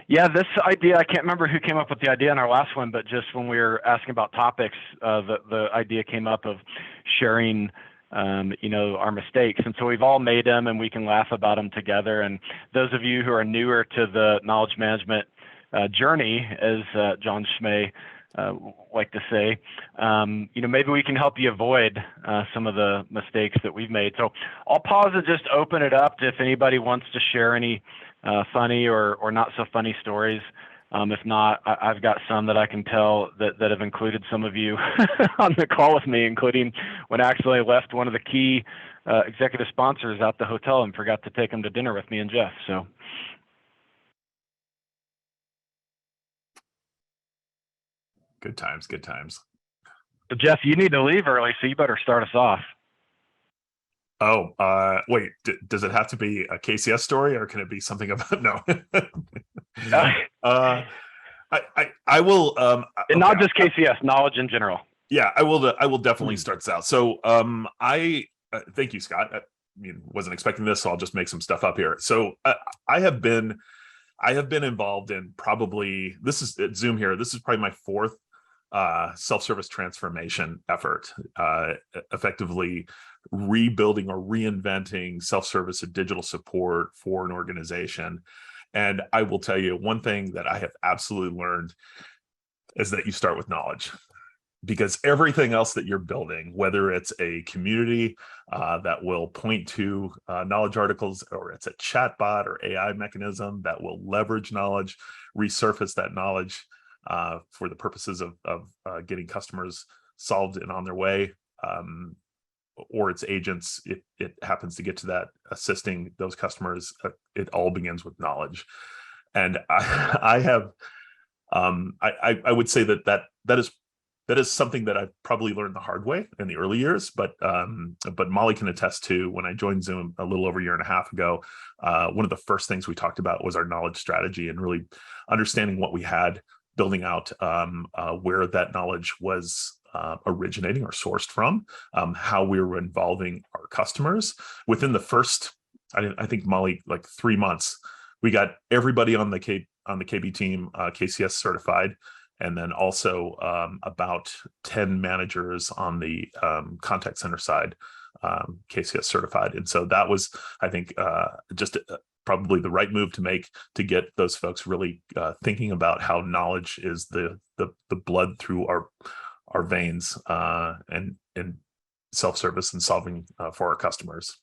Yeah, this idea, I can't remember who came up with the idea in our last one, but just when we were asking about topics, the idea came up of sharing, our mistakes. And so we've all made them and we can laugh about them together. And those of you who are newer to the knowledge management journey, as John Schmay like to say, maybe we can help you avoid some of the mistakes that we've made. So I'll pause and just open it up to if anybody wants to share any funny or not so funny stories. If not, I've got some that I can tell that have included some of you on the call with me, including when I actually left one of the key executive sponsors at the hotel and forgot to take him to dinner with me and Jeff. So. Good times, good times. Jeff, you need to leave early, so you better start us off. Oh, wait, does it have to be a KCS story or can it be something about, no. I will. And not just KCS, knowledge in general. Yeah, I will definitely start this out. So I thank you, Scott. I wasn't expecting this, so I'll just make some stuff up here. So I have been involved in probably, this is at Zoom here, this is probably my fourth self-service transformation effort, effectively rebuilding or reinventing self-service and digital support for an organization. And I will tell you one thing that I have absolutely learned is that you start with knowledge, because everything else that you're building, whether it's a community that will point to knowledge articles, or it's a chatbot or AI mechanism that will leverage knowledge, resurface that knowledge for the purposes of getting customers solved and on their way, or its agents, it happens to get to that assisting those customers, it all begins with knowledge. And I would say that is something that I've probably learned the hard way in the early years, but Molly can attest to, when I joined Zoom a little over a year and a half ago, one of the first things we talked about was our knowledge strategy and really understanding what we had, building out where that knowledge was originating or sourced from, how we were involving our customers. Within the first, I think, Molly, like 3 months, we got everybody on the KB team KCS certified, and then also about 10 managers on the contact center side KCS certified. And so that was, I think, just probably the right move to make, to get those folks really thinking about how knowledge is the blood through our veins, and self-service and solving for our customers.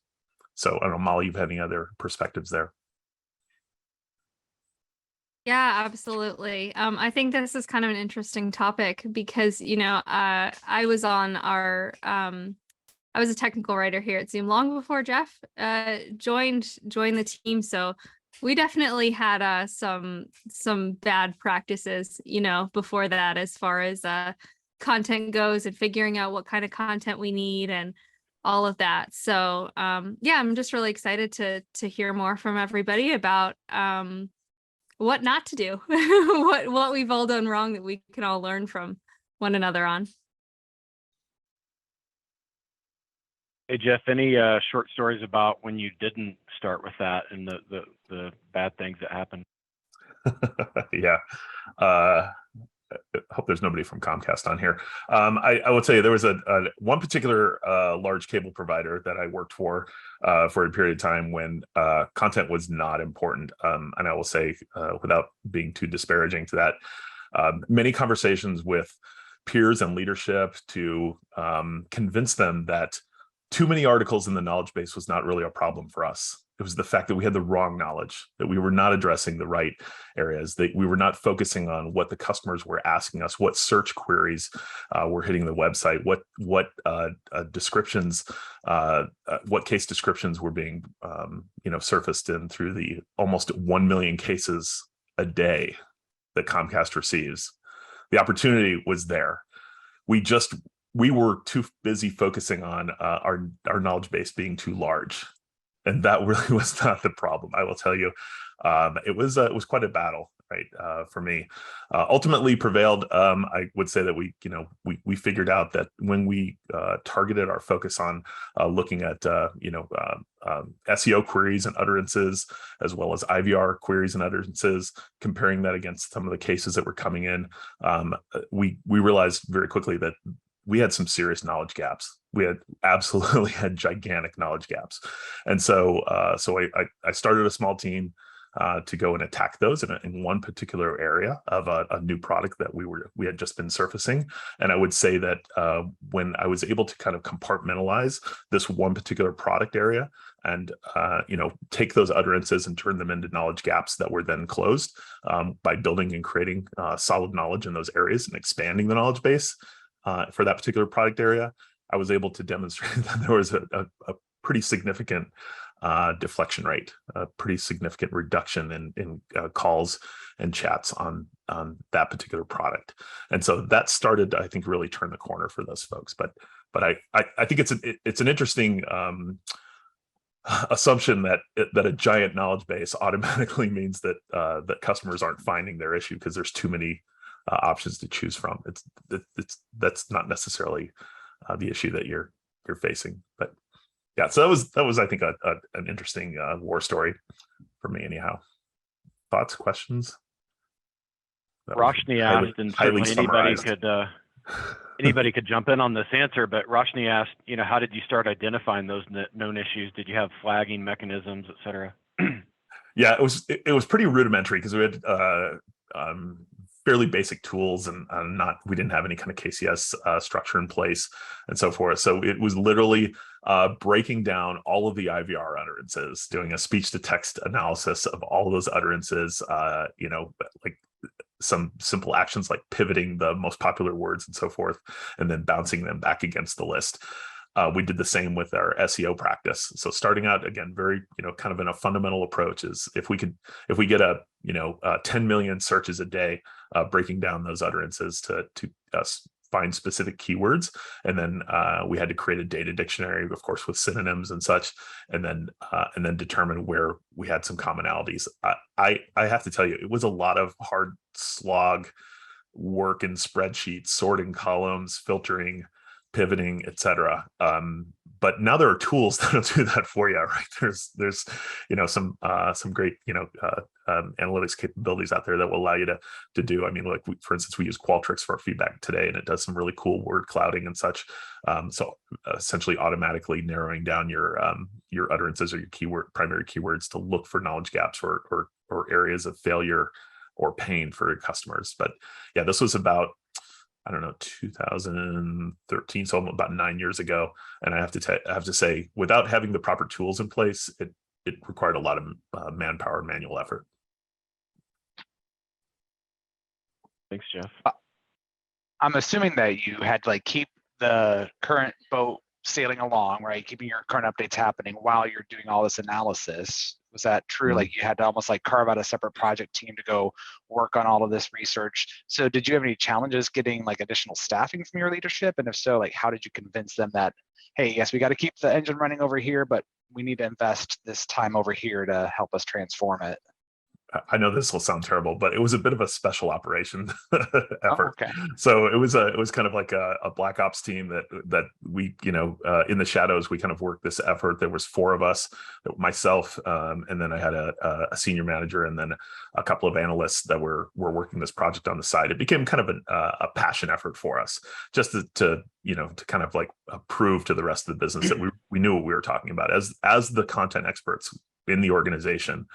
So I don't know, Molly, you've had any other perspectives there? Yeah, absolutely. I think this is kind of an interesting topic because, I was on I was a technical writer here at Zoom long before Jeff joined the team. So we definitely had some bad practices, before that, as far as content goes and figuring out what kind of content we need and all of that. So yeah, I'm just really excited to hear more from everybody about what not to do, what we've all done wrong that we can all learn from one another on. Hey, Jeff, any short stories about when you didn't start with that and the bad things that happened? Yeah. I hope there's nobody from Comcast on here. I will tell you, there was one particular large cable provider that I worked for a period of time when content was not important. And I will say, without being too disparaging to that, many conversations with peers and leadership to convince them that too many articles in the knowledge base was not really a problem for us. It was the fact that we had the wrong knowledge, that we were not addressing the right areas, that we were not focusing on what the customers were asking us, what search queries were hitting the website, what descriptions, what case descriptions were being surfaced in through the almost 1 million cases a day that Comcast receives. The opportunity was there. We were too busy focusing on our knowledge base being too large. And that really was not the problem. I will tell you, it was quite a battle right? For me, ultimately prevailed. I would say that we figured out that when we targeted our focus on looking at SEO queries and utterances, as well as IVR queries and utterances, comparing that against some of the cases that were coming in, we realized very quickly that we had some serious knowledge gaps. We had absolutely had gigantic knowledge gaps. And so I started a small team to go and attack those in one particular area of a new product that we had just been surfacing. And I would say that when I was able to kind of compartmentalize this one particular product area and take those utterances and turn them into knowledge gaps that were then closed by building and creating solid knowledge in those areas and expanding the knowledge base for that particular product area, I was able to demonstrate that there was a pretty significant deflection rate, a pretty significant reduction in calls and chats on that particular product. And so that started, I think, really turn the corner for those folks. But I think it's an interesting assumption that a giant knowledge base automatically means that that customers aren't finding their issue because there's too many options to choose from. That's not necessarily the issue that you're facing. But yeah, so that was I think an interesting war story for me anyhow. Thoughts, questions? Roshni asked, and certainly anybody could jump in on this answer, but Roshni asked, how did you start identifying those known issues? Did you have flagging mechanisms, et cetera? Yeah, it was pretty rudimentary because we had fairly basic tools and we didn't have any kind of KCS structure in place and so forth. So it was literally breaking down all of the IVR utterances, doing a speech to text analysis of all of those utterances, like some simple actions like pivoting the most popular words and so forth, and then bouncing them back against the list. We did the same with our SEO practice. So starting out again, very, kind of in a fundamental approach is if we get 10 million searches a day, breaking down those utterances to find specific keywords. And then we had to create a data dictionary, of course, with synonyms and such, and then determine where we had some commonalities. I have to tell you, it was a lot of hard slog work in spreadsheets, sorting columns, filtering, pivoting, etc. But now there are tools that'll do that for you, right? There's some great analytics capabilities out there that will allow you to do. I mean, like for instance, we use Qualtrics for our feedback today, and it does some really cool word clouding and such. So essentially, automatically narrowing down your utterances or your primary keywords to look for knowledge gaps or areas of failure or pain for your customers. But yeah, this was about 2013, so about 9 years ago. And I have to say, without having the proper tools in place, it required a lot of manpower and manual effort. Thanks, Jeff. I'm assuming that you had to keep the current boat sailing along, right? Keeping your current updates happening while you're doing all this analysis. Was that true? Mm-hmm. You had to almost carve out a separate project team to go work on all of this research. So did you have any challenges getting additional staffing from your leadership? And if so, how did you convince them that, hey, yes, we got to keep the engine running over here, but we need to invest this time over here to help us transform it? I know this will sound terrible, but it was a bit of a special operation effort. Oh, okay. So it was kind of like a black ops team that we, in the shadows, we kind of worked this effort. There was 4 of us, myself, and then I had a senior manager and then a couple of analysts that were working this project on the side. It became kind of a passion effort for us, just to kind of prove to the rest of the business that we knew what we were talking about as the content experts in the organization.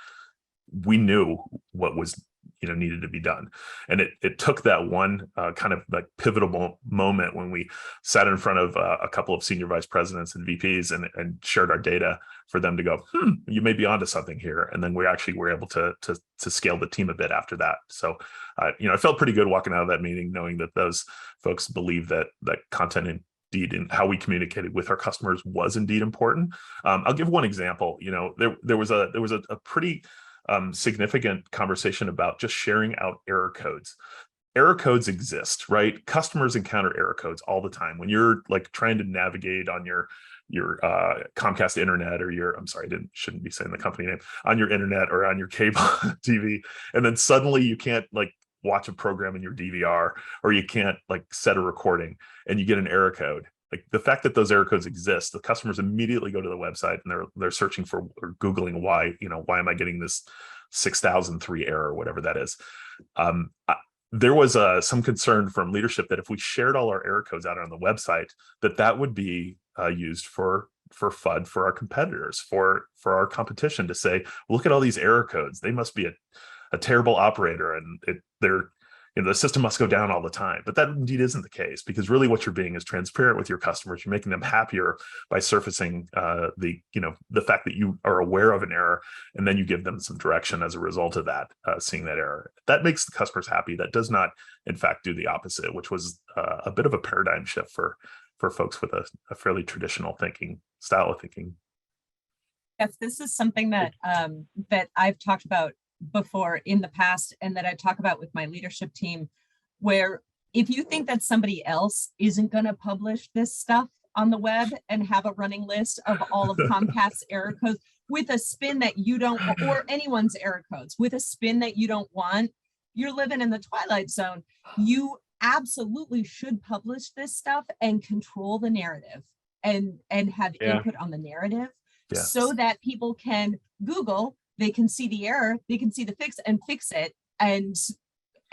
We knew what was needed to be done, and it took that one kind of pivotal moment when we sat in front of a couple of senior vice presidents and VPs and shared our data for them to go, you may be onto something here, and then we actually were able to scale the team a bit after that. So I felt pretty good walking out of that meeting knowing that those folks believe that content indeed and how we communicated with our customers was indeed important. I'll give one example. There was a pretty significant conversation about just sharing out error codes. Error codes exist, right? Customers encounter error codes all the time when you're trying to navigate on your Comcast internet, or I'm sorry, shouldn't be saying the company name, on your internet or on your cable TV, and then suddenly you can't like watch a program in your DVR, or you can't like set a recording, and you get an error code. Like the fact that those error codes exist, the customers immediately go to the website and they're searching for or Googling why am I getting this 6003 error, whatever that is. There was some concern from leadership that if we shared all our error codes out on the website, that would be used for FUD for our competitors, for our competition, to say, look at all these error codes. They must be a terrible operator, and the system must go down all the time. But that indeed isn't the case, because really what you're being is transparent with your customers. You're making them happier by surfacing the fact that you are aware of an error, and then you give them some direction as a result of that, seeing that error. That makes the customers happy. That does not, in fact, do the opposite, which was a bit of a paradigm shift for folks with a fairly traditional style of thinking. Yes, this is something that that I've talked about before in the past, and that I talk about with my leadership team, where if you think that somebody else isn't going to publish this stuff on the web and have a running list of all of Comcast's error codes with a spin that you don't, or anyone's error codes with a spin that you don't want, you're living in the twilight zone. You absolutely should publish this stuff and control the narrative and have input on the narrative, so that people can Google, they can see the error, they can see the fix and fix it, and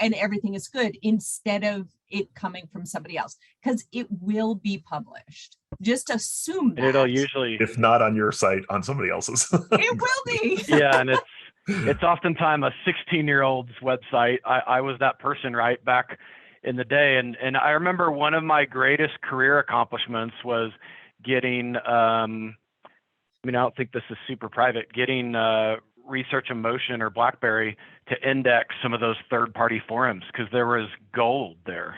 everything is good, instead of it coming from somebody else, because it will be published. Just assume that. It'll usually, if not on your site, on somebody else's. It will be. Yeah, and it's oftentimes a 16-year-old's website. I was that person right back in the day, and I remember one of my greatest career accomplishments was getting I don't think this is super private, getting Research in Motion or BlackBerry to index some of those third-party forums, because there was gold there.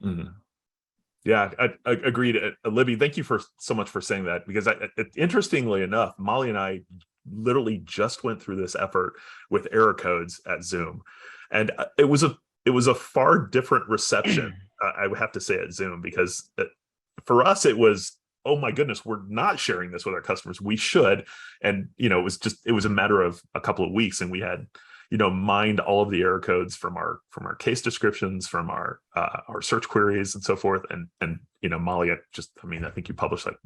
Mm-hmm. Yeah, I agreed. Libby, thank you so much for saying that, because interestingly enough, Molly and I literally just went through this effort with error codes at Zoom, and it was a far different reception, I would have to say, at Zoom, because for us it was, oh my goodness, we're not sharing this with our customers. We should. And, it was a matter of a couple of weeks, and we had, mined all of the error codes from our case descriptions, from our search queries and so forth. And Molly, I think you published like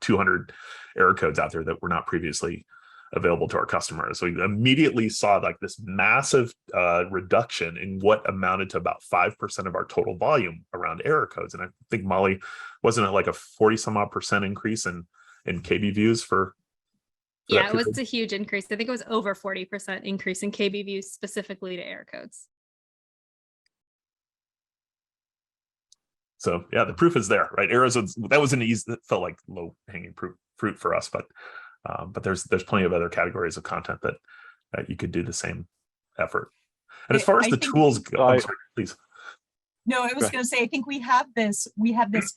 200 error codes out there that were not previously available to our customers. So we immediately saw like this massive reduction in what amounted to about 5% of our total volume around error codes. And I think, Molly, wasn't it like a 40 some odd percent increase in KB views for yeah, it was a huge increase. I think it was over 40% increase in KB views specifically to error codes. So yeah, the proof is there, right? Errors, that was an easy, that felt like low hanging fruit for us, but there's plenty of other categories of content that you could do the same effort. And as far as the tools go, I'm sorry, please. No, I was going to say, I think we have this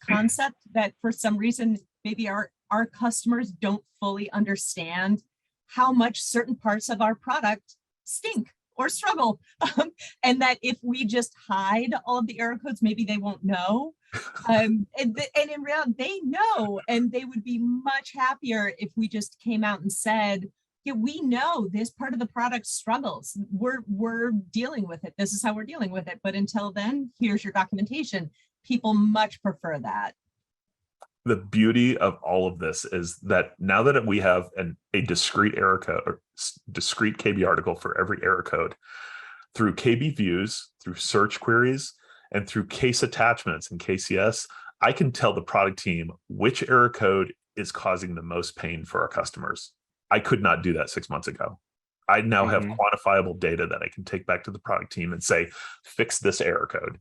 concept that for some reason, maybe our customers don't fully understand how much certain parts of our product stink or struggle. And that if we just hide all of the error codes, maybe they won't know. And in reality, they know, and they would be much happier if we just came out and said, yeah, we know this part of the product struggles. We're dealing with it. This is how we're dealing with it. But until then, here's your documentation. People much prefer that. The beauty of all of this is that now that we have a discrete error code or discrete KB article for every error code, through KB views, through search queries, and through case attachments and KCS, I can tell the product team which error code is causing the most pain for our customers. I could not do that 6 months ago. I now have quantifiable data that I can take back to the product team and say, fix this error code.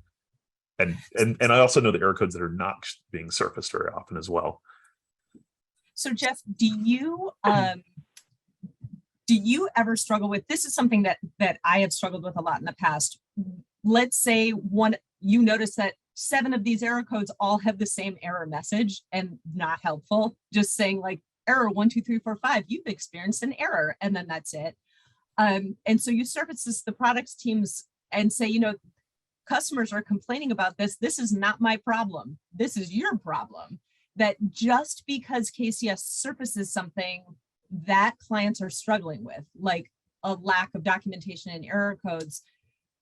And I also know the error codes that are not being surfaced very often as well. So Jeff, do you ever struggle with, this is something that I have struggled with a lot in the past. Let's say you notice that 7 of these error codes all have the same error message, and not helpful, just saying like error 1, 2, 3, 4, 5, you've experienced an error, and then that's it. And so you surface this to the products teams and say, customers are complaining about this. This is not my problem. This is your problem. that just because KCS surfaces something that clients are struggling with, like a lack of documentation and error codes,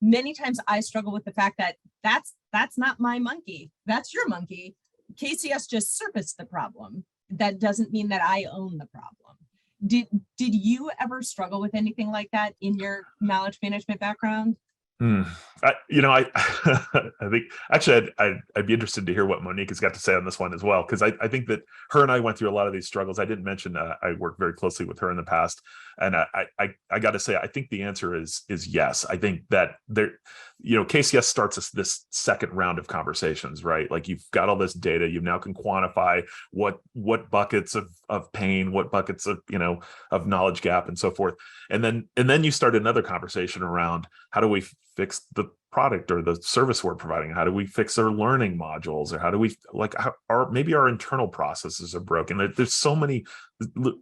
many times I struggle with the fact that that's not my monkey, that's your monkey. KCS just surfaced the problem. That doesn't mean that I own the problem. Did you ever struggle with anything like that in your knowledge management background? I I think actually I'd be interested to hear what Monique has got to say on this one as well, because I think that her and I went through a lot of these struggles. I didn't mention I worked very closely with her in the past, and I got to say I think the answer is yes. I think that there, KCS starts this second round of conversations, right? Like you've got all this data, you now can quantify what buckets of pain, what buckets of of knowledge gap, and so forth, and then you start another conversation around how do we fix the product or the service we're providing? How do we fix our learning modules? Or how do we maybe our internal processes are broken? There's so many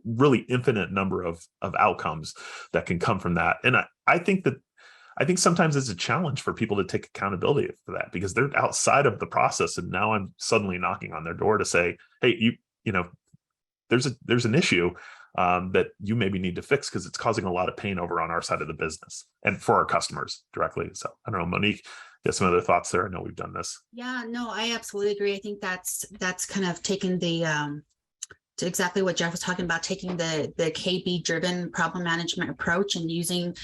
really infinite number of outcomes that can come from that. And I think sometimes it's a challenge for people to take accountability for that, because they're outside of the process. And now I'm suddenly knocking on their door to say, hey, there's an issue that you maybe need to fix because it's causing a lot of pain over on our side of the business and for our customers directly. So I don't know, Monique, you have some other thoughts there? I know we've done this. Yeah, no, I absolutely agree. I think that's kind of taken the to exactly what Jeff was talking about, taking the KB driven problem management approach and using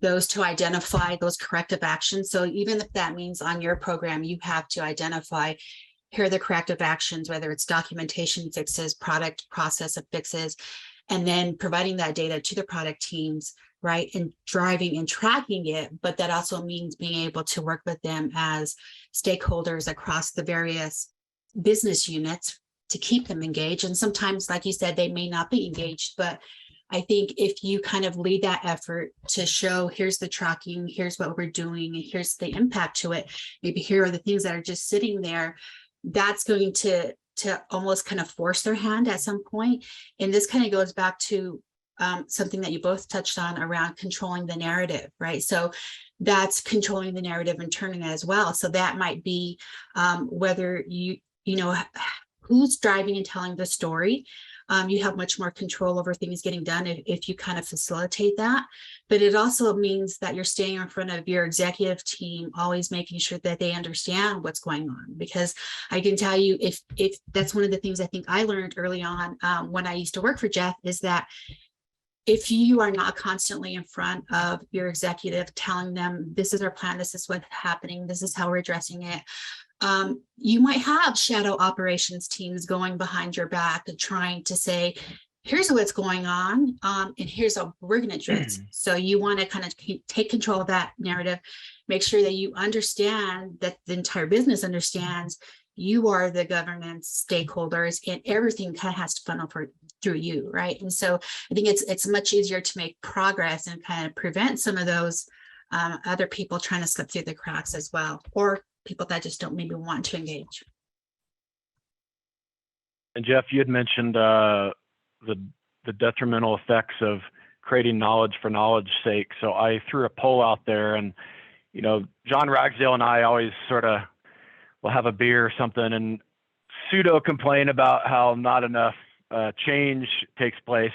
those to identify those corrective actions. So even if that means on your program, you have to identify, here are the corrective actions, whether it's documentation fixes, product process fixes, and then providing that data to the product teams, right, and driving and tracking it. But that also means being able to work with them as stakeholders across the various business units to keep them engaged. And sometimes, like you said, they may not be engaged, but I think if you kind of lead that effort to show, here's the tracking, here's what we're doing, and here's the impact to it, maybe here are the things that are just sitting there, that's going to almost kind of force their hand at some point. And this kind of goes back to something that you both touched on around controlling the narrative, right? So that's controlling the narrative internally as well. So that might be whether you know who's driving and telling the story. You have much more control over things getting done if you kind of facilitate that. But it also means that you're staying in front of your executive team, always making sure that they understand what's going on. Because I can tell you, if that's one of the things I think I learned early on when I used to work for Jeff, is that if you are not constantly in front of your executive telling them, this is our plan, this is what's happening, this is how we're addressing it, you might have shadow operations teams going behind your back and trying to say, here's what's going on, and here's how we're going to address it. So you want to kind of take control of that narrative, make sure that you understand, that the entire business understands you are the governance stakeholders, and everything kind of has to funnel through you, right? And so I think it's much easier to make progress and kind of prevent some of those other people trying to slip through the cracks as well, or people that just don't maybe want to engage. And Jeff, you had mentioned the detrimental effects of creating knowledge for knowledge's sake. So I threw a poll out there, and John Ragsdale and I always sort of will have a beer or something and pseudo complain about how not enough change takes place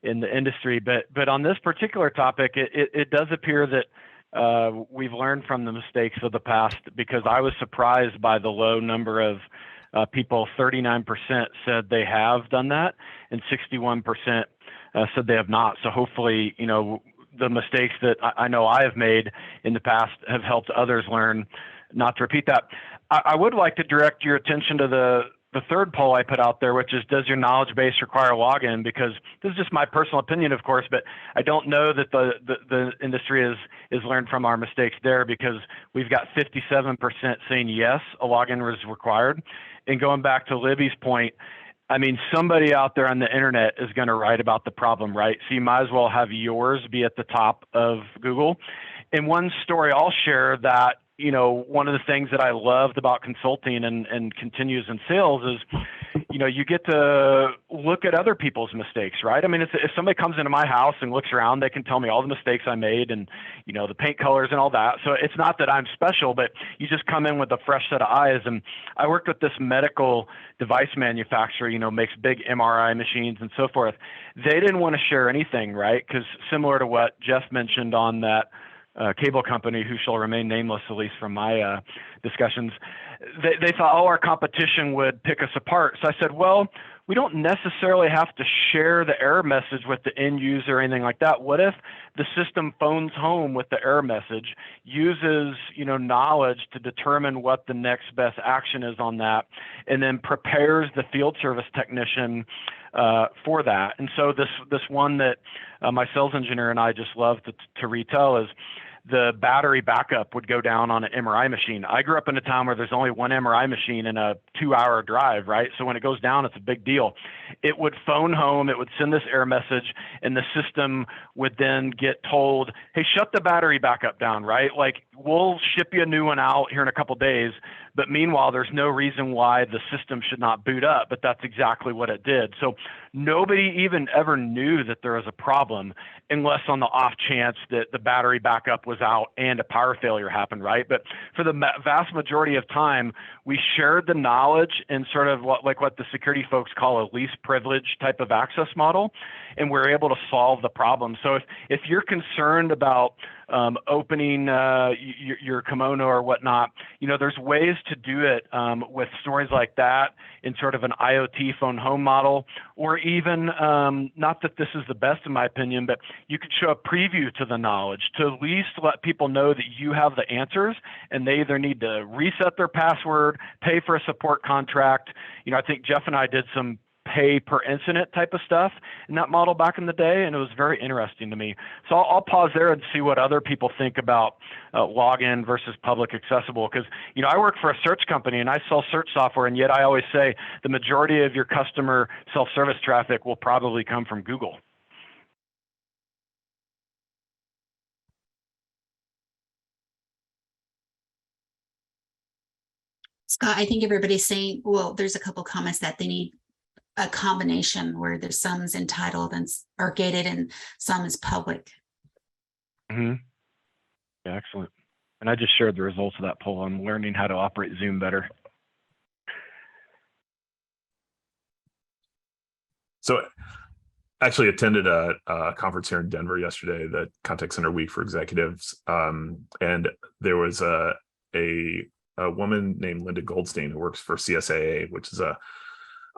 in the industry. But on this particular topic, it does appear that we've learned from the mistakes of the past, because I was surprised by the low number of people. 39% said they have done that, and 61% said they have not. So hopefully, the mistakes that I know I have made in the past have helped others learn not to repeat that. I would like to direct your attention to the third poll I put out there, which is, does your knowledge base require a login? Because this is just my personal opinion, of course, but I don't know that the industry is learned from our mistakes there, because we've got 57% saying yes, a login was required. And going back to Libby's point, I mean, somebody out there on the internet is going to write about the problem, right? So you might as well have yours be at the top of Google. And one story I'll share that, you know, one of the things that I loved about consulting and continues in sales is, you know, you get to look at other people's mistakes, right? I mean, if somebody comes into my house and looks around, they can tell me all the mistakes I made and, you know, the paint colors and all that. So it's not that I'm special, but you just come in with a fresh set of eyes. And I worked with this medical device manufacturer, you know, makes big MRI machines and so forth. They didn't want to share anything, right? Because similar to what Jeff mentioned on that cable company, who shall remain nameless, at least from my discussions, they thought, oh, our competition would pick us apart. So I said, well, we don't necessarily have to share the error message with the end user or anything like that. What if the system phones home with the error message, uses, you know, knowledge to determine what the next best action is on that, and then prepares the field service technician for that? And so this one that my sales engineer and I just love to retell is the battery backup would go down on an MRI machine. I grew up in a town where there's only one MRI machine in a 2-hour drive, right? So when it goes down, it's a big deal. It would phone home, it would send this error message, and the system would then get told, hey, shut the battery backup down, right? Like, we'll ship you a new one out here in a couple days, but meanwhile, there's no reason why the system should not boot up, but that's exactly what it did. So nobody even ever knew that there was a problem, unless on the off chance that the battery backup was out and a power failure happened, right? But for the vast majority of time, we shared the knowledge in sort of what the security folks call a least privilege type of access model, and we're able to solve the problem. So if you're concerned about opening your kimono or whatnot, you know, there's ways to do it with stories like that in sort of an IoT phone home model, or even, not that this is the best in my opinion, but you could show a preview to the knowledge to at least let people know that you have the answers, and they either need to reset their password, pay for a support contract. You know, I think Jeff and I did some pay per incident type of stuff in that model back in the day, and it was very interesting to me. So I'll pause there and see what other people think about login versus public accessible, because, you know, I work for a search company and I sell search software, and yet I always say the majority of your customer self-service traffic will probably come from Google. Scott, I think everybody's saying, well, there's a couple comments that they need a combination where there's some is entitled and are gated and some is public. Mm-hmm. Yeah, excellent. And I just shared the results of that poll. I'm learning how to operate Zoom better. So actually attended a conference here in Denver yesterday, the Contact Center Week for Executives. And there was a woman named Linda Goldstein who works for CSAA, which is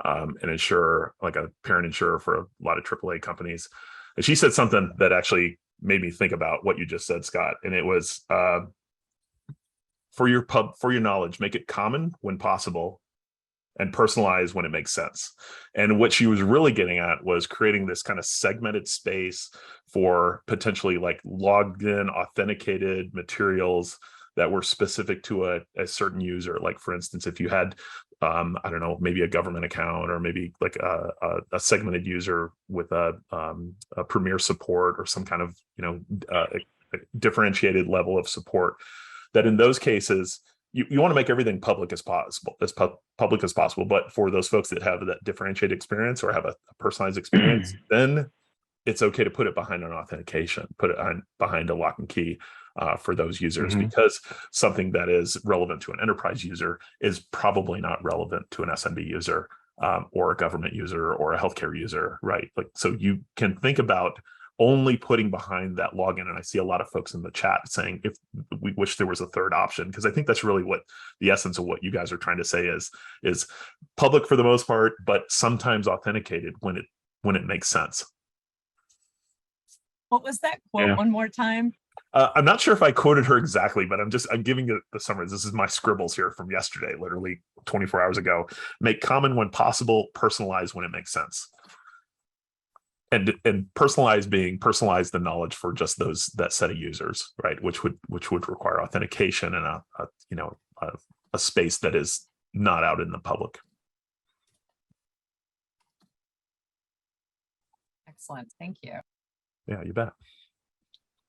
an insurer, like a parent insurer for a lot of AAA companies. And she said something that actually made me think about what you just said, Scott. And it was, for your knowledge, make it common when possible and personalize when it makes sense. And what she was really getting at was creating this kind of segmented space for potentially like logged in, authenticated materials that were specific to a certain user. Like, for instance, if you had, I don't know, maybe a government account, or maybe like a segmented user with a premier support or some kind of, you know, a differentiated level of support, that in those cases, you want to make everything public as possible, public as possible. But for those folks that have that differentiated experience or have a personalized experience, then it's okay to put it behind an authentication, put it behind a lock and key for those users, because something that is relevant to an enterprise user is probably not relevant to an SMB user or a government user or a healthcare user, right? Like, so you can think about only putting behind that login. And I see a lot of folks in the chat saying, if we wish there was a third option, because I think that's really what the essence of what you guys are trying to say is public for the most part, but sometimes authenticated when it makes sense. What was that quote one more time? I'm not sure if I quoted her exactly, but I'm giving you the summary. This is my scribbles here from yesterday, literally 24 hours ago. Make common when possible, personalize when it makes sense. And personalize the knowledge for just that set of users, right? Which would require authentication and a space that is not out in the public. Excellent, thank you. Yeah, you bet.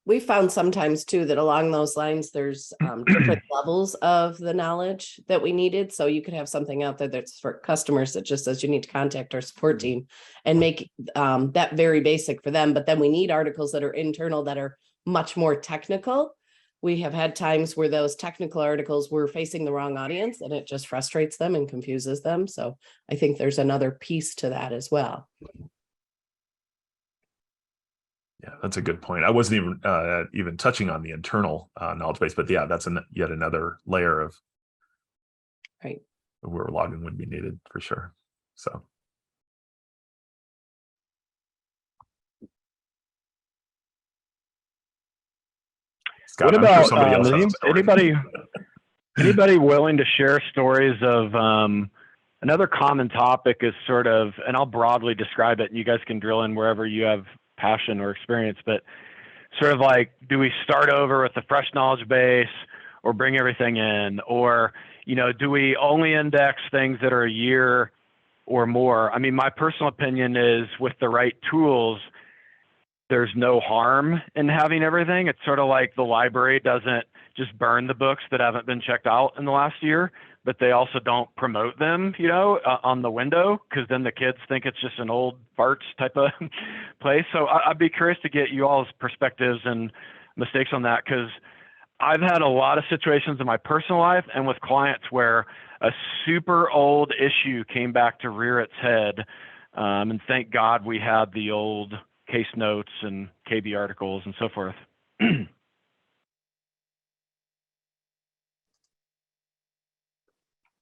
we found sometimes too that along those lines, there's different levels of the knowledge that we needed. So you could have something out there that's for customers that just says you need to contact our support team and make that very basic for them. But then we need articles that are internal that are much more technical. We have had times where those technical articles were facing the wrong audience and it just frustrates them and confuses them. So I think there's another piece to that as well. Yeah, that's a good point. I wasn't even touching on the internal knowledge base, but yeah, that's yet another layer of right where logging would be needed for sure. So. Scott, What I'm sure about somebody else has a story. anybody willing to share stories of another common topic is sort of, and I'll broadly describe it and you guys can drill in wherever you have passion or experience, but sort of like, do we start over with a fresh knowledge base or bring everything in? Or, you know, do we only index things that are a year or more? I mean, my personal opinion is with the right tools, there's no harm in having everything. It's sort of like the library doesn't just burn the books that haven't been checked out in the last year, but they also don't promote them, you know, on the window, because then the kids think it's just an old farts type of place. So I'd be curious to get you all's perspectives and mistakes on that, because I've had a lot of situations in my personal life and with clients where a super old issue came back to rear its head. And thank God we had the old case notes and KB articles and so forth.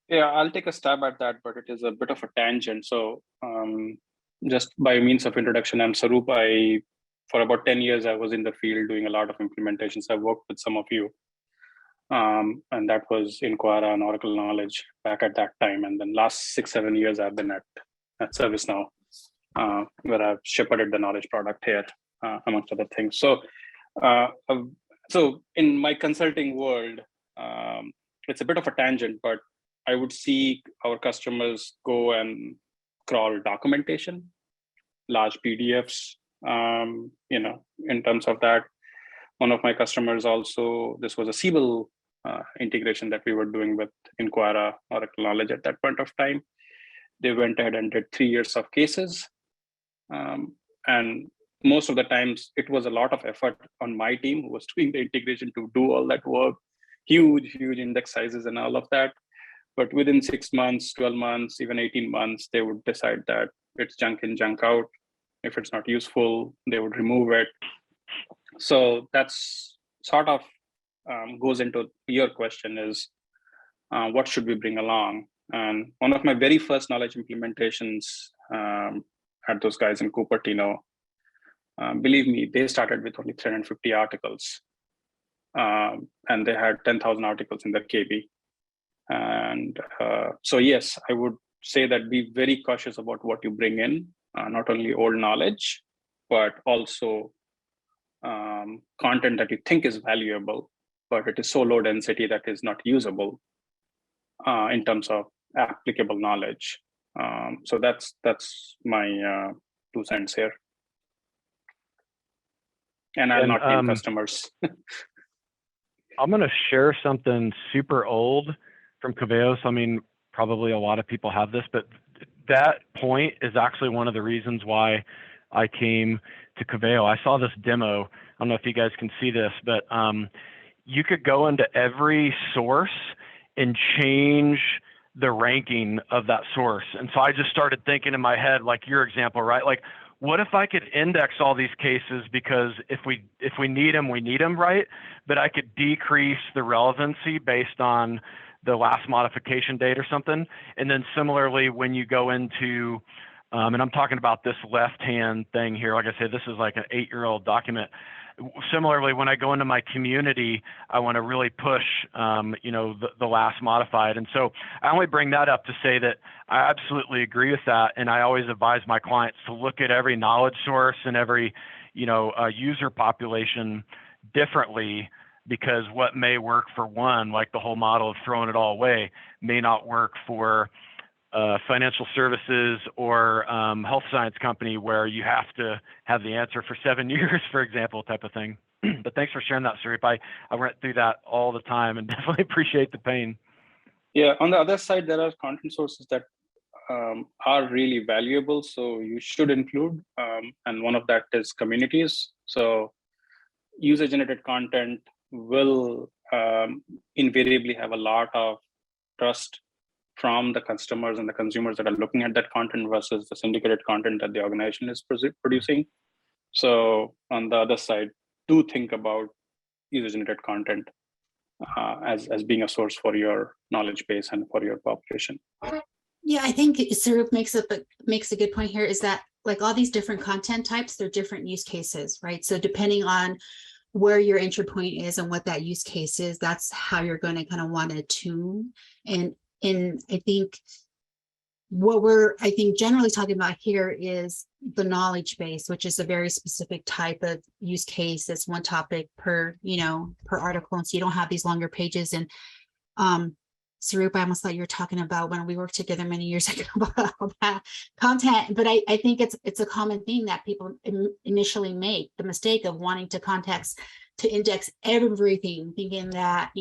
Yeah, I'll take a stab at that, but it is a bit of a tangent. So just by means of introduction, I'm Sarup. For about 10 years, I was in the field doing a lot of implementations. I've worked with some of you. And that was Inquara and Oracle Knowledge back at that time. And then last 6-7 years, I've been at ServiceNow, where I've shepherded the knowledge product here, amongst other things. So in my consulting world, it's a bit of a tangent, but I would see our customers go and crawl documentation, large PDFs, in terms of that. One of my customers also, this was a Siebel integration that we were doing with Inquara, Oracle Knowledge at that point of time. They went ahead and did 3 years of cases. And most of the times it was a lot of effort on my team who was doing the integration to do all that work, huge index sizes and all of that. But within 6 months, 12 months, even 18 months, they would decide that it's junk in, junk out. If it's not useful, they would remove it. So that's sort of goes into your question is, what should we bring along? And one of my very first knowledge implementations at those guys in Cupertino, believe me, they started with only 350 articles. And they had 10,000 articles in their KB. And so, yes, I would say that be very cautious about what you bring in, not only old knowledge, but also content that you think is valuable, but it is so low density that is not usable in terms of applicable knowledge. So that's my 2 cents here. And I'll not name customers. I'm going to share something super old from Coveo. I mean, probably a lot of people have this, but that point is actually one of the reasons why I came to Coveo. I saw this demo. I don't know if you guys can see this, but you could go into every source and change the ranking of that source. And so I just started thinking in my head, like your example, right? Like, what if I could index all these cases, because if we need them, we need them, right? But I could decrease the relevancy based on the last modification date or something. And then similarly, when you go into, and I'm talking about this left-hand thing here, like I said, this is like an 8-year-old document. Similarly, when I go into my community, I want to really push, the last modified. And so I only bring that up to say that I absolutely agree with that. And I always advise my clients to look at every knowledge source and every, user population differently, because what may work for one, like the whole model of throwing it all away, may not work for financial services or health science company where you have to have the answer for 7 years, for example, type of thing. But thanks for sharing that, Sarup. I went through that all the time and definitely appreciate the pain. Yeah, on the other side, there are content sources that are really valuable, so you should include, and one of that is communities. So user-generated content will invariably have a lot of trust from the customers and the consumers that are looking at that content versus the syndicated content that the organization is producing. So on the other side, do think about user-generated content as being a source for your knowledge base and for your population. Yeah, I think Sarup makes a good point here, is that like all these different content types, they're different use cases, right? So depending on where your entry point is and what that use case is, that's how you're going to kind of want to tune. And I think what we're generally talking about here is the knowledge base, which is a very specific type of use case. It's one topic per article, and so you don't have these longer pages. And Sarup, I almost thought you were talking about when we worked together many years ago about all that content, but I think it's a common thing that people initially make the mistake of wanting to index everything, thinking that,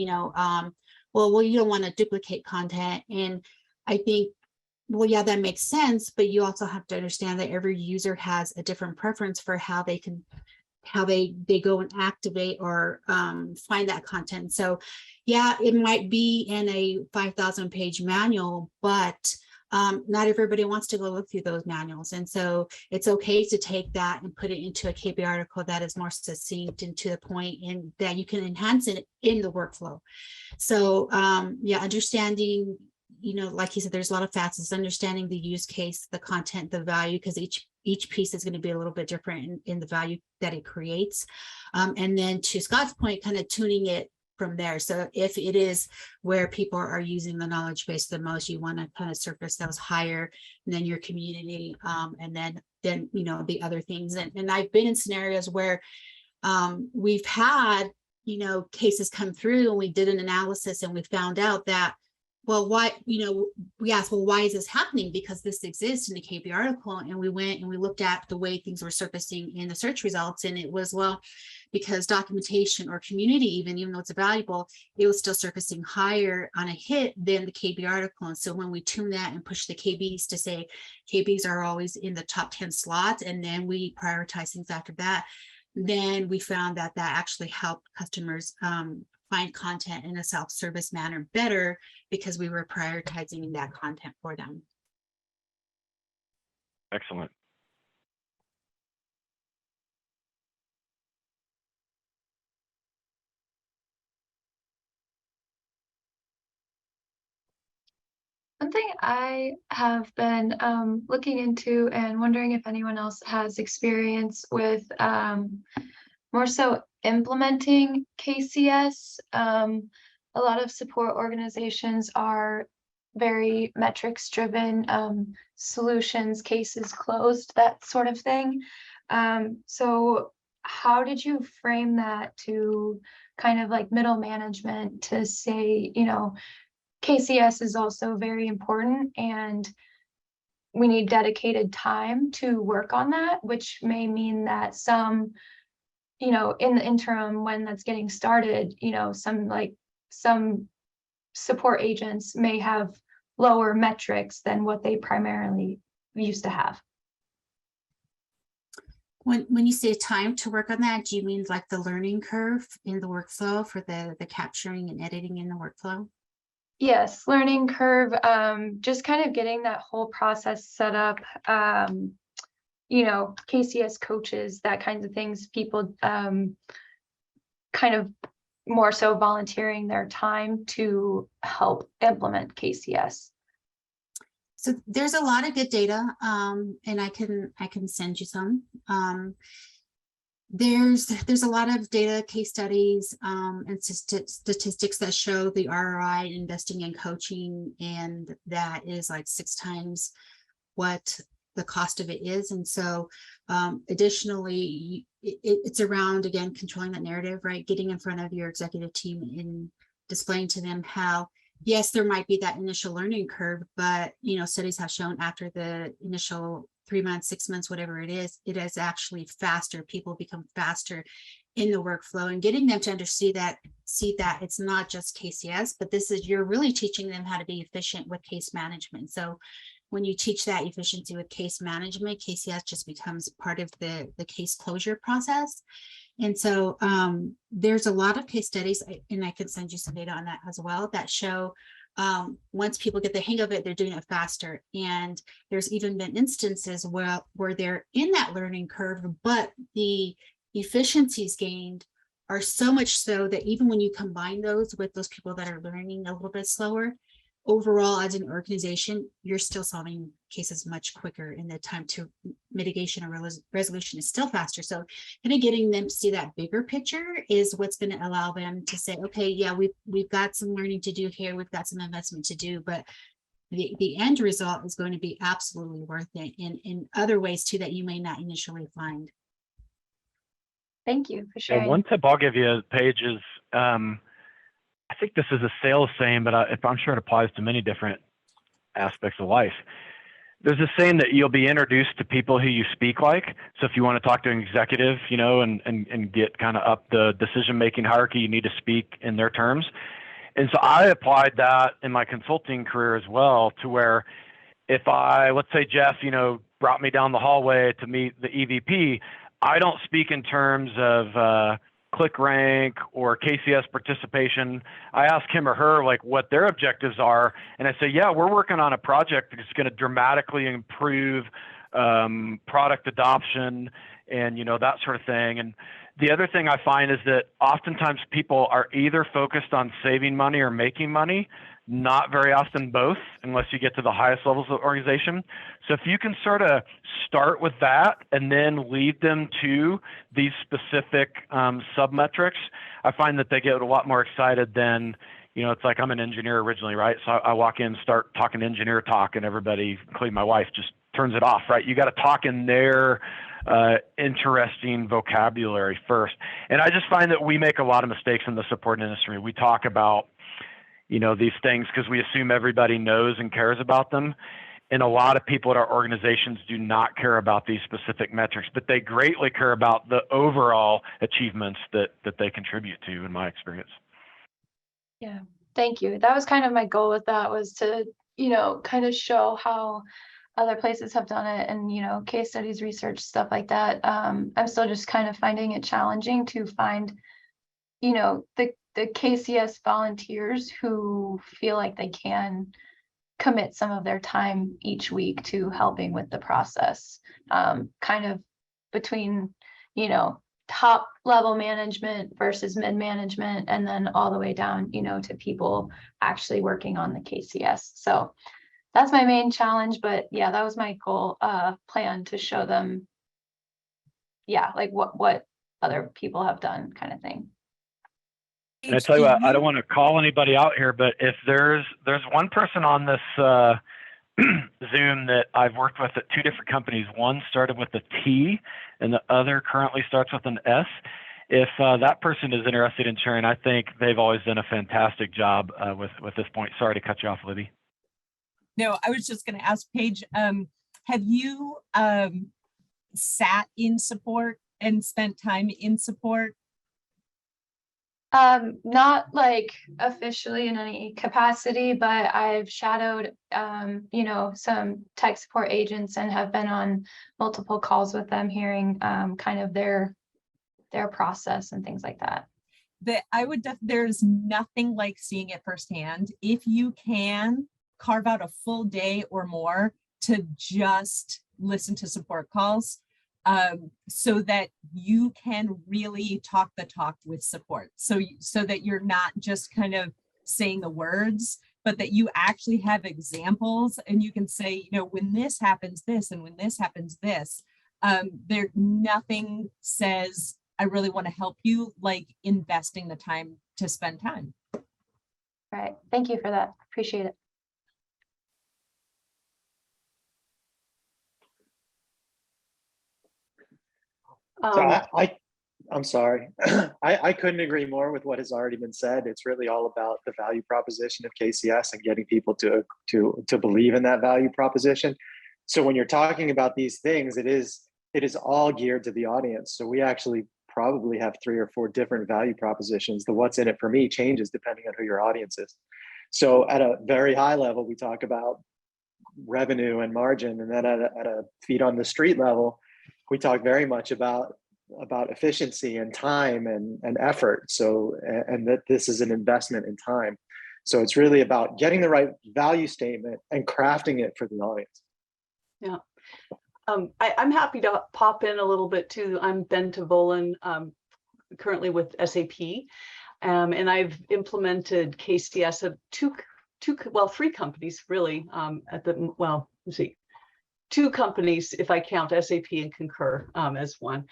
well, you don't want to duplicate content. And I think, well, yeah, that makes sense, but you also have to understand that every user has a different preference for how they go and activate or find that content. So yeah, it might be in a 5,000 page manual, but not everybody wants to go look through those manuals. And so it's okay to take that and put it into a KB article that is more succinct and to the point, and that you can enhance it in the workflow. So yeah, understanding, like you said, there's a lot of facets, understanding the use case, the content, the value, because each piece is going to be a little bit different in the value that it creates. And then to Scott's point, kind of tuning it from there. So if it is where people are using the knowledge base the most, you want to kind of surface those higher, and then your community, and then the other things. And I've been in scenarios where we've had cases come through, and we did an analysis and we found out that, well, why, we asked, well, why is this happening? Because this exists in the KB article. And we went and we looked at the way things were surfacing in the search results. And it was, well, because documentation or community, even though it's valuable, it was still surfacing higher on a hit than the KB article. And so when we tune that and push the KBs to say KBs are always in the top 10 slots, and then we prioritize things after that, then we found that actually helped customers find content in a self-service manner better, because we were prioritizing that content for them. Excellent. One thing I have been looking into and wondering if anyone else has experience with more so implementing KCS. A lot of support organizations are very metrics driven, solutions, cases closed, that sort of thing. So how did you frame that to kind of like middle management to say, KCS is also very important and we need dedicated time to work on that, which may mean that some, in the interim when that's getting started, some support agents may have lower metrics than what they primarily used to have. When you say time to work on that, do you mean like the learning curve in the workflow for the capturing and editing in the workflow? Yes, learning curve, just kind of getting that whole process set up, KCS coaches, that kinds of things, people kind of more so volunteering their time to help implement KCS. So there's a lot of good data, and I can send you some. There's a lot of data, case studies, and statistics that show the ROI investing in coaching, and that is like 6 times what the cost of it is. And so additionally, it's around, again, controlling that narrative, right? Getting in front of your executive team and displaying to them how, yes, there might be that initial learning curve, but studies have shown after the initial 3 months, 6 months, whatever it is actually faster. People become faster in the workflow and getting them to see that it's not just KCS, but you're really teaching them how to be efficient with case management. So when you teach that efficiency with case management, KCS just becomes part of the case closure process. And so there's a lot of case studies, and I can send you some data on that as well, that show once people get the hang of it, they're doing it faster. And there's even been instances where they're in that learning curve, but the efficiencies gained are so much so that even when you combine those with those people that are learning a little bit slower, overall as an organization, you're still solving cases much quicker, and the time to mitigation or resolution is still faster. So kind of getting them to see that bigger picture is what's going to allow them to say, okay, yeah, we've got some learning to do here, we've got some investment to do, but the end result is going to be absolutely worth it in other ways too that you may not initially find. Thank you for Yeah, sharing. one tip I'll give you, Paige, is I think this is a sales saying, but I'm sure it applies to many different aspects of life. There's a saying that you'll be introduced to people who you speak like. So if you want to talk to an executive, you know, and get kind of up the decision-making hierarchy, you need to speak in their terms. And so I applied that in my consulting career as well, to where if let's say Jeff, you know, brought me down the hallway to meet the EVP, I don't speak in terms of click rank or KCS participation. I ask him or her like what their objectives are, and I say, yeah, we're working on a project that's going to dramatically improve product adoption and, you know, that sort of thing. And the other thing I find is that oftentimes people are either focused on saving money or making money, not very often both, unless you get to the highest levels of the organization. So if you can sort of start with that and then lead them to these specific sub-metrics, I find that they get a lot more excited than, you know, it's like I'm an engineer originally, right? So I walk in, start talking engineer talk, and everybody, including my wife, just turns it off, right? You got to talk in their interesting vocabulary first. And I just find that we make a lot of mistakes in the support industry. We talk about, you know, these things because we assume everybody knows and cares about them. And a lot of people at our organizations do not care about these specific metrics, but they greatly care about the overall achievements that they contribute to, in my experience. Yeah, thank you. That was kind of my goal with that, was to, you know, kind of show how other places have done it, and, you know, case studies, research, stuff like that. I'm still just kind of finding it challenging to find, you know, the KCS volunteers who feel like they can commit some of their time each week to helping with the process, kind of between, you know, top level management versus mid management, and then all the way down, you know, to people actually working on the KCS. So that's my main challenge, but yeah, that was my goal, plan, to show them, yeah, like what other people have done, kind of thing. And I tell you what, I don't want to call anybody out here, but if there's one person on this Zoom that I've worked with at two different companies, one started with a T and the other currently starts with an S. If that person is interested in sharing, I think they've always done a fantastic job with this point. Sorry to cut you off, Libby. No, I was just going to ask Paige, have you sat in support and spent time in support? Not like officially in any capacity, but I've shadowed, you know, some tech support agents and have been on multiple calls with them, hearing kind of their process and things like that. There's nothing like seeing it firsthand. If you can carve out a full day or more to just listen to support calls, so that you can really talk the talk with support. So that you're not just kind of saying the words, but that you actually have examples, and you can say, you know, when this happens this, and when this happens this, nothing says, I really want to help you, like investing the time to spend time. Right. Thank you for that. Appreciate it. So I'm sorry. I couldn't agree more with what has already been said. It's really all about the value proposition of KCS and getting people to believe in that value proposition. So when you're talking about these things, it is all geared to the audience. So we actually probably have 3 or 4 different value propositions. The what's in it for me changes depending on who your audience is. So at a very high level, we talk about revenue and margin, and then at a feet on the street level, we talk very much about efficiency and time and effort. So, and that this is an investment in time. So it's really about getting the right value statement and crafting it for the audience. Yeah. I'm happy to pop in a little bit too. I'm Bente Volen, currently with SAP, and I've implemented KCS at three companies really. Let's see, 2 companies if I count SAP and Concur as one.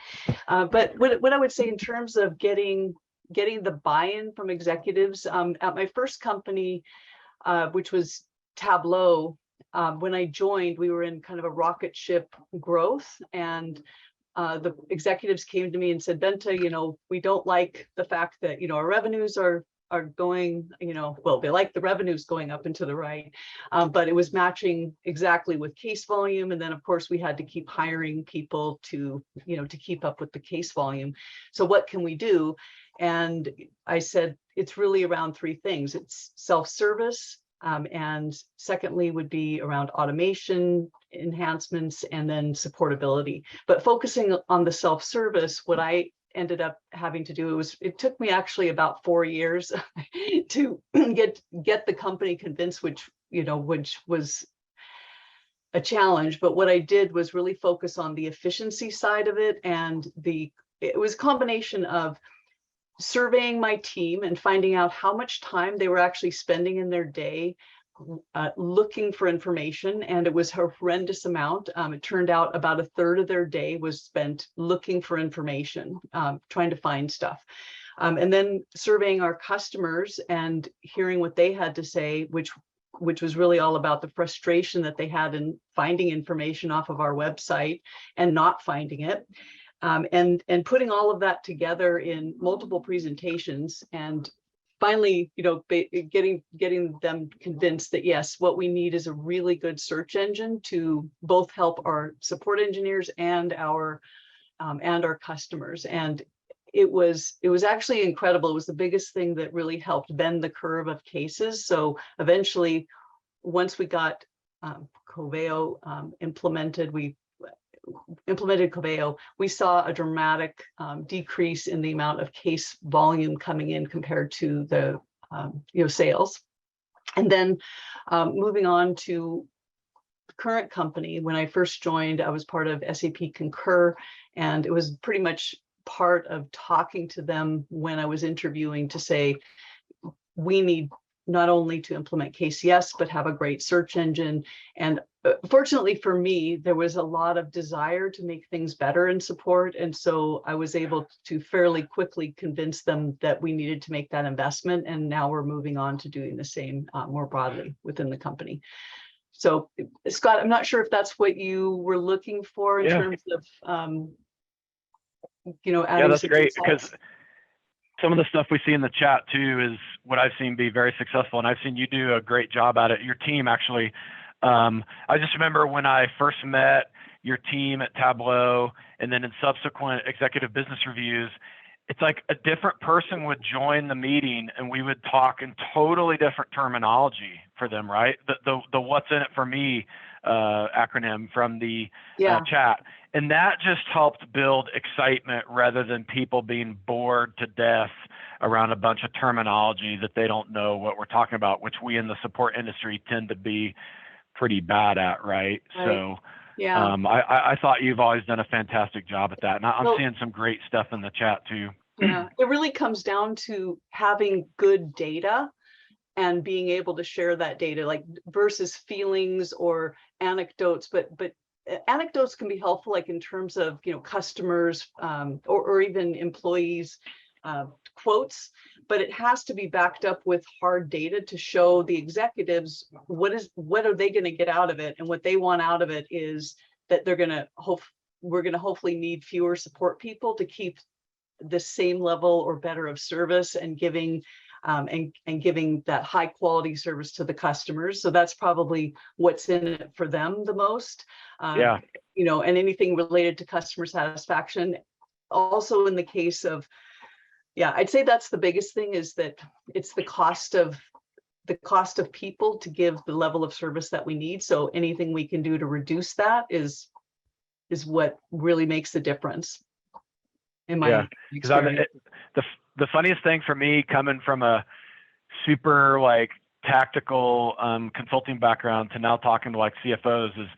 But what I would say in terms of getting the buy-in from executives, at my first company, which was Tableau. When I joined, we were in kind of a rocket ship growth, and the executives came to me and said, Bente, we don't like the fact that, our revenues are going, well, they like the revenues going up and to the right, but it was matching exactly with case volume. And then of course we had to keep hiring people to keep up with the case volume. So what can we do? And I said, it's really around 3 things. It's self-service. And secondly would be around automation enhancements and then supportability. But focusing on the self-service, what I ended up having to do it took me actually about 4 years to get the company convinced, which was a challenge. But what I did was really focus on the efficiency side of it, and it was a combination of surveying my team and finding out how much time they were actually spending in their day looking for information, and it was a horrendous amount. It turned out about 1/3 of their day was spent looking for information, trying to find stuff. And then surveying our customers and hearing what they had to say, which was really all about the frustration that they had in finding information off of our website and not finding it. And putting all of that together in multiple presentations, and finally, getting them convinced that yes, what we need is a really good search engine to both help our support engineers and our customers. And it was actually incredible. It was the biggest thing that really helped bend the curve of cases. So eventually, once we got Coveo implemented, we implemented Coveo, we saw a dramatic decrease in the amount of case volume coming in compared to the sales. And then moving on to the current company, when I first joined, I was part of SAP Concur, and it was pretty much part of talking to them when I was interviewing to say, we need not only to implement KCS, but have a great search engine. And fortunately for me, there was a lot of desire to make things better in support. And so I was able to fairly quickly convince them that we needed to make that investment. And now we're moving on to doing the same more broadly within the company. So Scott, I'm not sure if that's what you were looking for in terms of, adding that's some great, insights. because some of the stuff we see in the chat too is what I've seen be very successful, and I've seen you do a great job at it. Your team actually, I just remember when I first met your team at Tableau, and then in subsequent executive business reviews, it's like a different person would join the meeting and we would talk in totally different terminology for them, right? The what's in it for me acronym from the chat. And that just helped build excitement rather than people being bored to death around a bunch of terminology that they don't know what we're talking about, which we in the support industry tend to be pretty bad at, right? So I thought you've always done a fantastic job at that. And I'm seeing some great stuff in the chat too. Yeah, it really comes down to having good data and being able to share that data, like versus feelings or anecdotes, but anecdotes can be helpful, like in terms of, customers or even employees quotes, but it has to be backed up with hard data to show the executives what are they going to get out of it. And what they want out of it is that we're going to hopefully need fewer support people to keep the same level or better of service and giving giving that high quality service to the customers. So that's probably what's in it for them the most. And anything related to customer satisfaction, also in the case of, yeah, I'd say that's the biggest thing, is that it's the cost of people to give the level of service that we need. So anything we can do to reduce that is what really makes the difference. In my experience. The funniest thing for me, coming from a super like tactical consulting background to now talking to like CFOs, is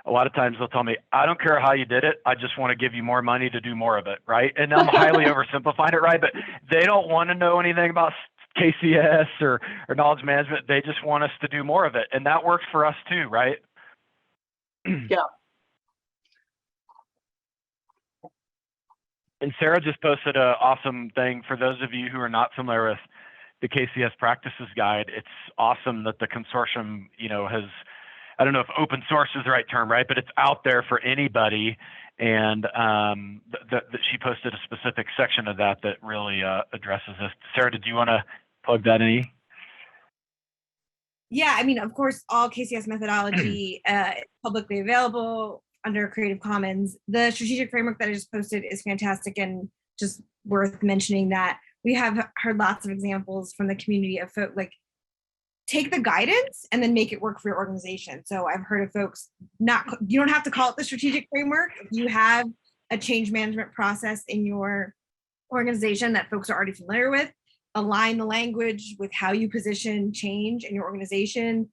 a lot of times they'll tell me, I don't care how you did it, I just want to give you more money to do more of it, right? And I'm highly oversimplifying it, right? But they don't want to know anything about KCS or knowledge management. They just want us to do more of it, and that works for us too, right? Yeah. And Sarah just posted an awesome thing for those of you who are not familiar with the KCS practices guide. It's awesome that the consortium, has, I don't know if open source is the right term, right? But it's out there for anybody. And that she posted a specific section of that really addresses this. Sarah, did you want to plug that in? Yeah, I mean, of course, all KCS methodology is publicly available under Creative Commons. The strategic framework that I just posted is fantastic, and just worth mentioning that we have heard lots of examples from the community of folks like take the guidance and then make it work for your organization. So I've heard of folks you don't have to call it the strategic framework. If you have a change management process in your organization that folks are already familiar with, align the language with how you position change in your organization.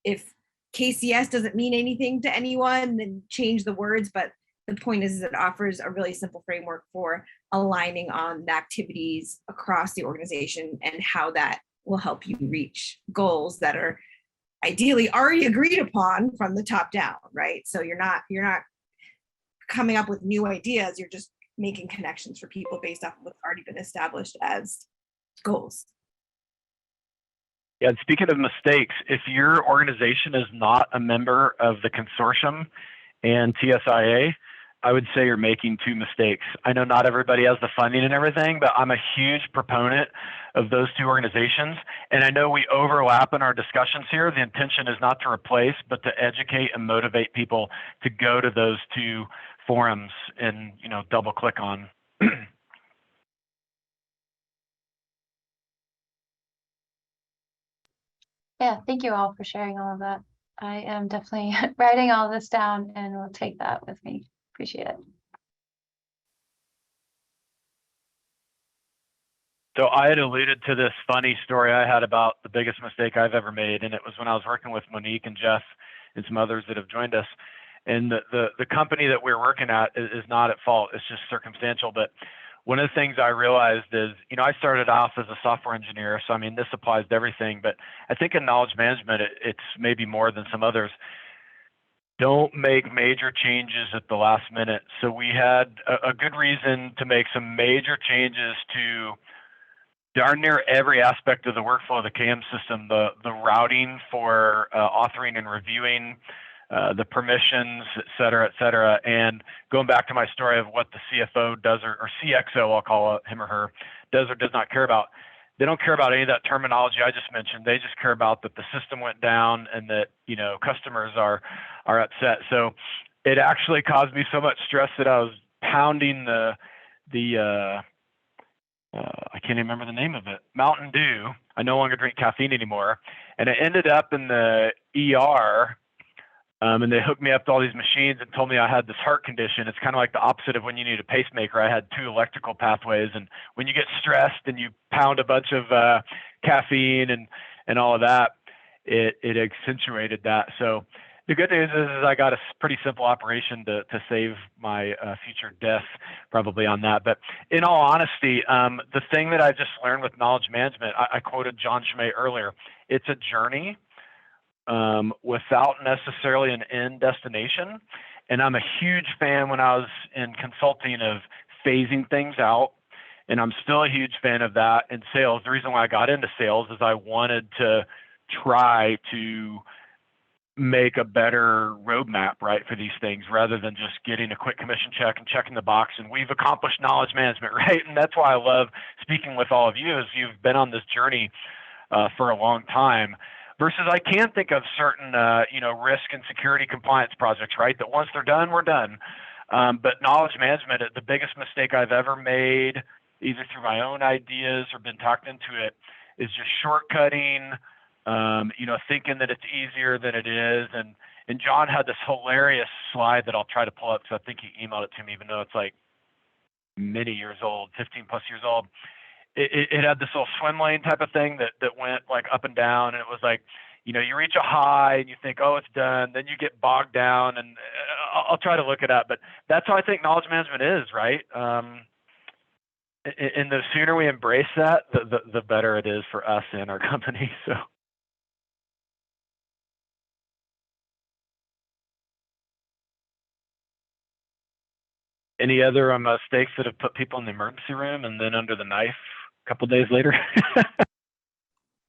If KCS doesn't mean anything to anyone, then change the words. But the point is it offers a really simple framework for aligning on the activities across the organization and how that will help you reach goals that are ideally already agreed upon from the top down, right? So you're not coming up with new ideas, you're just making connections for people based off of what's already been established as goals. Yeah, and speaking of mistakes, if your organization is not a member of the consortium and TSIA, I would say you're making two mistakes. I know not everybody has the funding and everything, but I'm a huge proponent of those two organizations. And I know we overlap in our discussions here. The intention is not to replace, but to educate and motivate people to go to those two forums and, double click on. Yeah, thank you all for sharing all of that. I am definitely writing all this down and will take that with me. Appreciate it. So I had alluded to this funny story I had about the biggest mistake I've ever made, and it was when I was working with Monique and Jeff and some others that have joined us. And the company that we're working at is not at fault. It's just circumstantial. But one of the things I realized is, I started off as a software engineer. So, I mean, this applies to everything. But I think in knowledge management, it's maybe more than some others. Don't make major changes at the last minute. So we had a good reason to make some major changes to darn near every aspect of the workflow of the KM system, the routing for authoring and reviewing, the permissions, et cetera, and going back to my story of what the CFO does or CXO, I'll call him or her, does or does not care about. They don't care about any of that terminology I just mentioned. They just care about that the system went down and that customers are upset. So it actually caused me so much stress that I was pounding the I can't even remember the name of it, Mountain Dew. I no longer drink caffeine anymore, and I ended up in the ER. And they hooked me up to all these machines and told me I had this heart condition. It's kind of like the opposite of when you need a pacemaker. I had two electrical pathways. And when you get stressed and you pound a bunch of caffeine and all of that, it accentuated that. So the good news is I got a pretty simple operation to save my future death probably on that. But in all honesty, the thing that I just learned with knowledge management, I quoted John Schmay earlier, it's a journey. Without necessarily an end destination. And I'm a huge fan when I was in consulting of phasing things out. And I'm still a huge fan of that in sales. The reason why I got into sales is I wanted to try to make a better roadmap, right, for these things rather than just getting a quick commission check and checking the box. And we've accomplished knowledge management, right? And that's why I love speaking with all of you is you've been on this journey for a long time. Versus I can think of certain, risk and security compliance projects, right? That once they're done, we're done. But knowledge management, the biggest mistake I've ever made, either through my own ideas or been talked into it, is just shortcutting, thinking that it's easier than it is. And John had this hilarious slide that I'll try to pull up, because I think he emailed it to me, even though it's like many years old, 15 plus years old. It had this little swim lane type of thing that went like up and down, and it was like, you reach a high and you think, oh, it's done. Then you get bogged down, and I'll try to look it up. But that's how I think knowledge management is, right? And the sooner we embrace that, the better it is for us and our company. So. Any other mistakes that have put people in the emergency room and then under the knife a couple days later?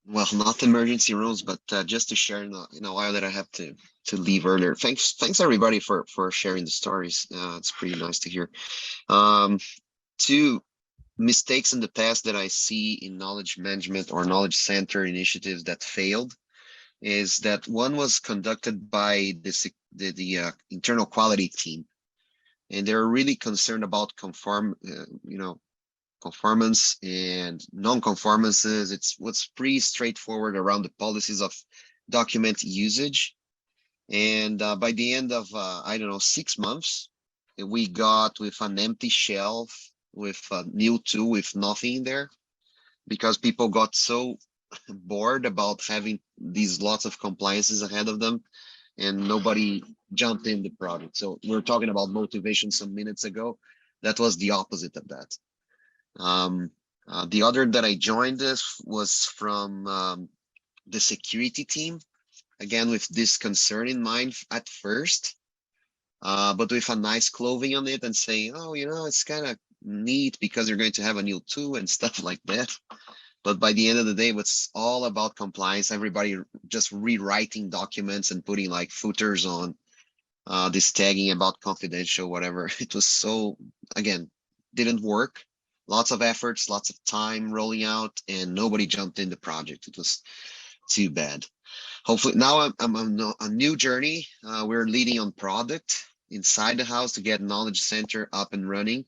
Well, not emergency rooms, but just to share in a while that I have to leave earlier. Thanks everybody for sharing the stories. It's pretty nice to hear. Two mistakes in the past that I see in knowledge management or knowledge center initiatives that failed is that one was conducted by the internal quality team, and they're really concerned about conformance and non-conformances. It was pretty straightforward around the policies of document usage. And by the end of, 6 months, we got with an empty shelf with a new tool with nothing in there, because people got so bored about having these lots of compliances ahead of them, and nobody jumped in the product. So we're talking about motivation some minutes ago. That was the opposite of that. The other that I joined this was from the security team, again with this concern in mind at first, but with a nice clothing on it and saying, oh, it's kind of neat because you're going to have a new tool and stuff like that. But by the end of the day, it's all about compliance. Everybody just rewriting documents and putting like footers on this tagging about confidential, whatever. It was so, again, didn't work. Lots of efforts, lots of time rolling out, and nobody jumped in the project. It was too bad. Hopefully now I'm on a new journey. We're leading on product inside the house to get Knowledge Center up and running.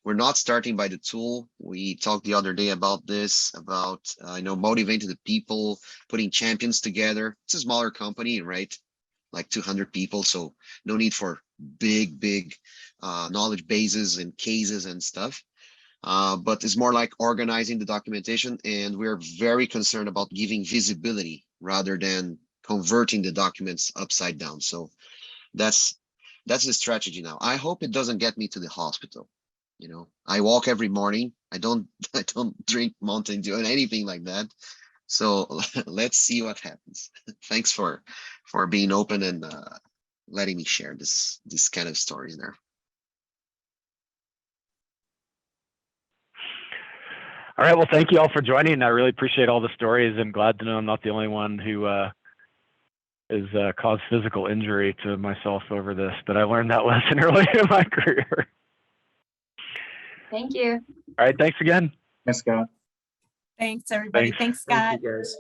We're not starting by the tool. We talked the other day about this, about motivating the people, putting champions together. It's a smaller company, right? Like 200 people, so no need for big knowledge bases and cases and stuff. But it's more like organizing the documentation, and we're very concerned about giving visibility rather than converting the documents upside down. So that's the strategy now. I hope it doesn't get me to the hospital. I walk every morning. I don't drink Mountain Dew and anything like that. So let's see what happens. Thanks for being open and letting me share this kind of stories there. All right. Well, thank you all for joining. I really appreciate all the stories. I'm glad to know I'm not the only one who has caused physical injury to myself over this, but I learned that lesson early in my career. Thank you. All right. Thanks again. Thanks, everybody. Thanks, Scott. Thank you, guys.